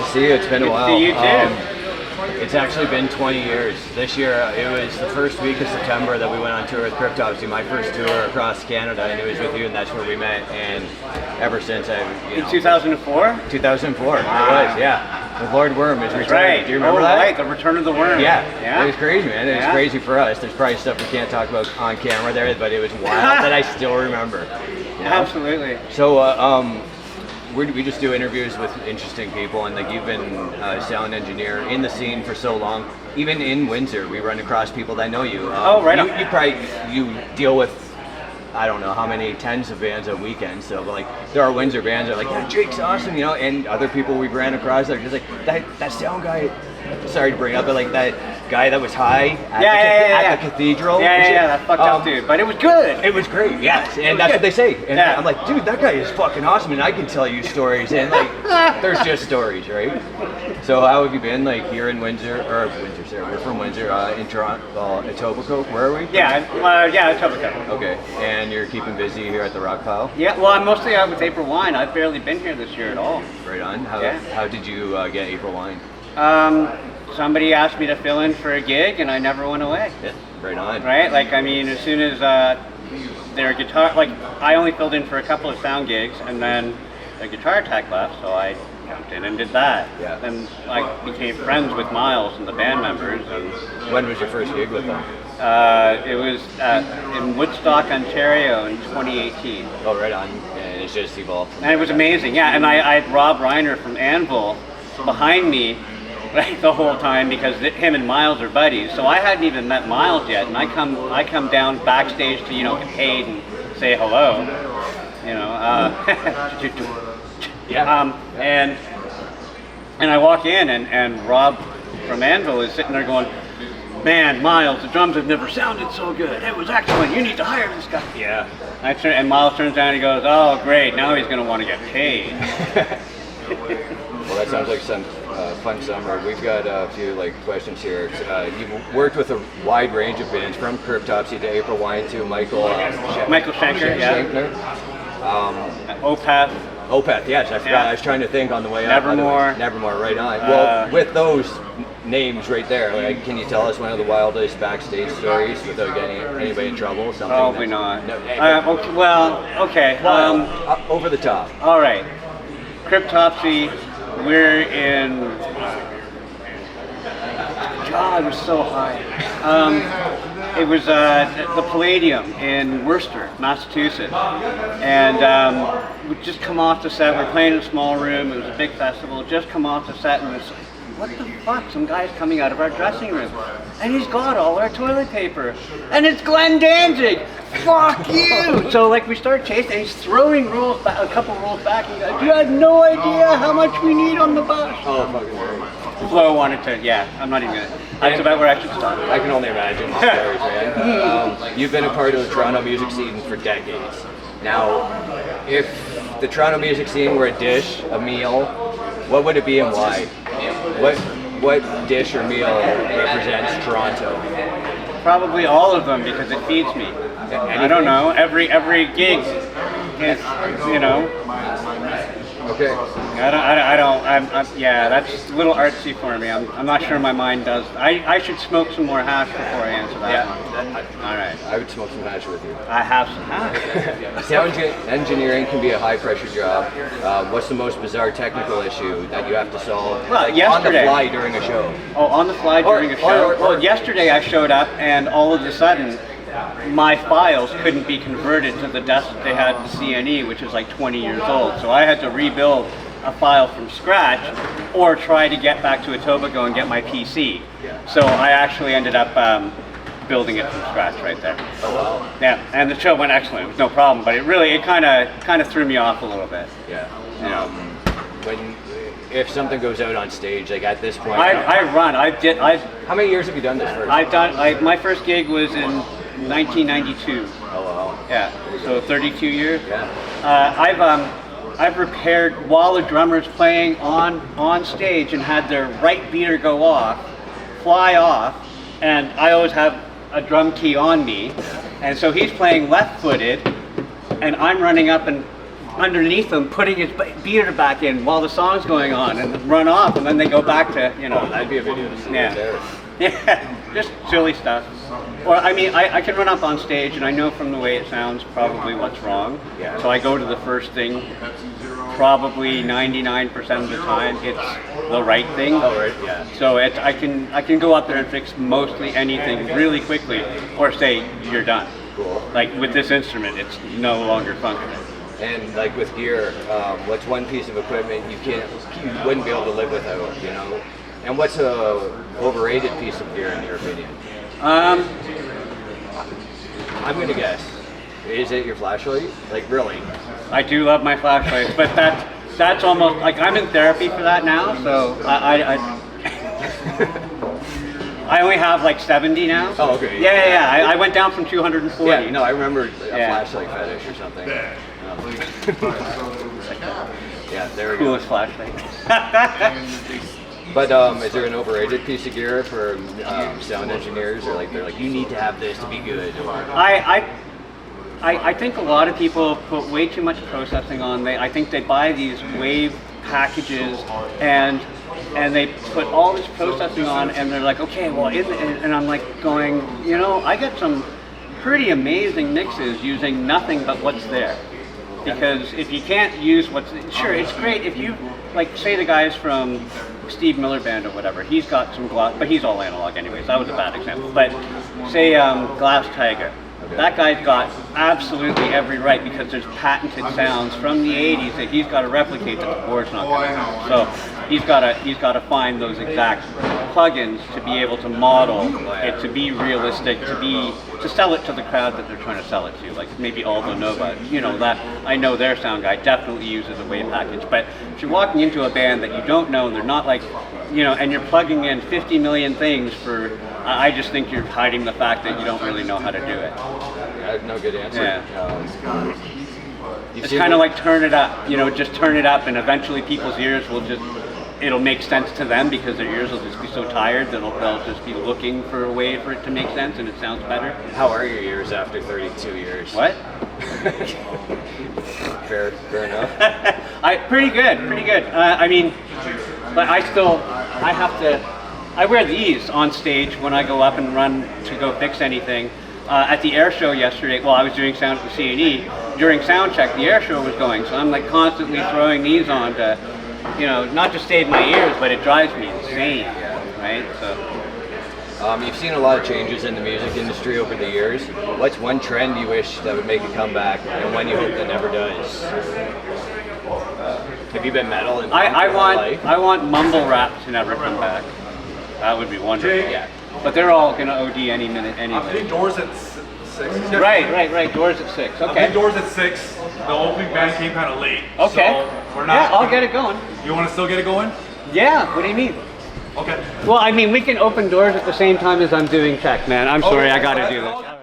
see you. It's been a while. See you too. It's actually been 20 years. This year, it was the first week of September that we went on tour with Cryptopsy, my first tour across Canada, and it was with you, and that's where we met. And ever since In 2004? 2004, it was, yeah. The Lord Worm is retired. Right. Do you remember that? Right, the Return of the Worm. Yeah. It was crazy, man. It was crazy for us. There's probably stuff we can't talk about on camera there, but it was wild that I still remember. You know? Absolutely. So, we just do interviews with interesting people, and like you've been a sound engineer in the scene for so long. Even in Windsor, we run across people that know you. You deal with, I don't know how many tens of bands a weekend. So like there are Windsor bands that are like, yeah, Jake's awesome, you know, and other people we've ran across that are just like that sound guy. Sorry to bring up, but like that guy that was high at the cathedral. That fucked up dude, but it was good. It was great, yes, and that's what they say. And I'm like, dude, that guy is fucking awesome, and I can tell you stories, and like, there's just stories, right? So how have you been, like, here in Windsor, we're from Windsor, in Toronto, Etobicoke, where are we? Etobicoke. Okay, and you're keeping busy here at the Rock Pile? Yeah, well, I'm mostly out with April Wine. I've barely been here this year at all. Right on. How did you get April Wine? Somebody asked me to fill in for a gig, and I never went away. Yeah, right on. Right? Like, I mean, as soon as their guitar, like, I only filled in for a couple of sound gigs, and then the guitar tech left, so I jumped in and did that. Yeah. And I became friends with Miles and the band members. And when was your first gig with them? It was in Woodstock, Ontario in 2018. Oh, right on. And it's just evolved. And it was amazing, yeah. And I had Rob Reiner from Anvil behind me the whole time because him and Miles are buddies. So I hadn't even met Miles yet, and I come down backstage to get paid and say hello, and I walk in and Rob from Anvil is sitting there going, "Man, Miles, the drums have never sounded so good. It was excellent. You need to hire this guy." Yeah. And Miles turns down and he goes, "Oh, great. Now he's going to want to get paid." Well, that sounds like some fun summer. We've got a few questions here. You've worked with a wide range of bands, from Cryptopsy to April Wine to Michael Schenker. Opeth, yes, I forgot. I was trying to think on the way up. Nevermore, right on. Well, with those names right there, can you tell us one of the wildest backstage stories without getting anybody in trouble? Probably not. Okay. Over the top. All right. Cryptopsy, we're in. God, it was so high. It was the Palladium in Worcester, Massachusetts, and we'd just come off the set. We're playing in a small room. It was a big festival. Just come off the set, and it's like, what the fuck? Some guy's coming out of our dressing room, and he's got all our toilet paper, and it's Glenn Danzig. Fuck you! So we start chasing, and he's throwing rolls back, a couple rolls back, and he goes, "You have no idea how much we need on the bus." Oh, fucking hell. Flo wanted to, I'm not even gonna. That's about where I should stop. I can only imagine the stories, man. You've been a part of the Toronto music scene for decades. Now, if the Toronto music scene were a dish, a meal, what would it be and why? What dish or meal represents Toronto? Probably all of them, because it feeds me. I don't know. Every gig is, Okay. That's a little artsy for me. I'm not sure my mind does. I should smoke some more hash before I answer that. Yeah. All right. I would smoke some hash with you. I have some hash. Sound engineering can be a high-pressure job. What's the most bizarre technical issue that you have to solve on the fly during a show? Oh, on the fly during a show? Well, yesterday I showed up, and all of a sudden, my files couldn't be converted to the desk that they had in CNE, which is 20 years old. So I had to rebuild a file from scratch, or try to get back to Etobicoke and get my PC. Yeah. So I actually ended up building it from scratch right there. Oh wow! Yeah, and the show went excellent. It was no problem, but it kind of threw me off a little bit. Yeah. If something goes out on stage, at this point, I run. How many years have you done this for? I've done. My first gig was in 1992. Oh wow! Yeah, so 32 years. Yeah. I've repaired while the drummer's playing on stage and had their right beater go off, fly off, and I always have a drum key on me, and so he's playing left-footed, and I'm running up and underneath him, putting his beater back in while the song's going on, and run off, and then they go back to, you know. Oh, that'd be a video to see Yeah. there. Yeah, just silly stuff. Or I mean, I can run up on stage and I know from the way it sounds probably what's wrong. Yeah. So I go to the first thing. Probably 99% of the time, it's the right thing. Oh, right, yeah. So I can go up there and fix mostly anything really quickly, or say you're done. Cool. Like with this instrument, it's no longer functional. And like with gear, what's one piece of equipment you wouldn't be able to live without, you know? And what's a overrated piece of gear in your opinion? I'm gonna guess. Is it your flashlight? Like really? I do love my flashlights, but that's almost like I'm in therapy for that now. So I only have like 70 now. Oh, okay. Yeah. I went down from 240. Yeah, no, I remember a flashlight fetish or something. Yeah, there we go. Coolest flashlight. But is there an overrated piece of gear for sound engineers, or like they're like you need to have this to be good? Or... I think a lot of people put way too much processing on. I think they buy these wave packages and they put all this processing on, and they're like, okay, well, and I'm like going, you know, I got some pretty amazing mixes using nothing but what's there. Because if you can't use sure, it's great if you, like, say the guys from Steve Miller Band or whatever, he's got some glass, but he's all analog anyways, that was a bad example. But say Glass Tiger, that guy's got absolutely every right because there's patented sounds from the 80s that he's got to replicate that the board's not going to. So he's got to find those exact plugins to be able to model it, to be realistic, to sell it to the crowd that they're trying to sell it to. Like maybe Aldo Nova, you know, that I know their sound guy definitely uses a wave package. But if you're walking into a band that you don't know and they're not like, you know, and you're plugging in 50 million things for, I just think you're hiding the fact that you don't really know how to do it. I have no good answer. Yeah. It's kind of like turn it up, you know, just turn it up, and eventually people's ears will it'll make sense to them because their ears will just be so tired that they'll just be looking for a way for it to make sense and it sounds better. How are your ears after 32 years? What? Fair enough. Pretty good. I mean, but I wear these on stage when I go up and run to go fix anything. At the air show yesterday, I was doing sound at the C&E. During sound check, the air show was going, so I'm like constantly throwing these on to, you know, not to save my ears, but it drives me insane, right? So. You've seen a lot of changes in the music industry over the years. What's one trend you wish that would make a comeback, and one you hope that never does? Have you been metal? I want mumble rap to never come back. That would be wonderful. Yeah. But they're all gonna OD any minute I anyway. think Doors at 6. Right. Doors at 6. I Okay. think Doors at 6. The opening band came kind of late. Okay. So we're not. Yeah, I'll get it going. You want to still get it going? Yeah. What do you mean? Okay. Well, I mean, we can open doors at the same time as I'm doing tech, man. I'm sorry, I gotta do this.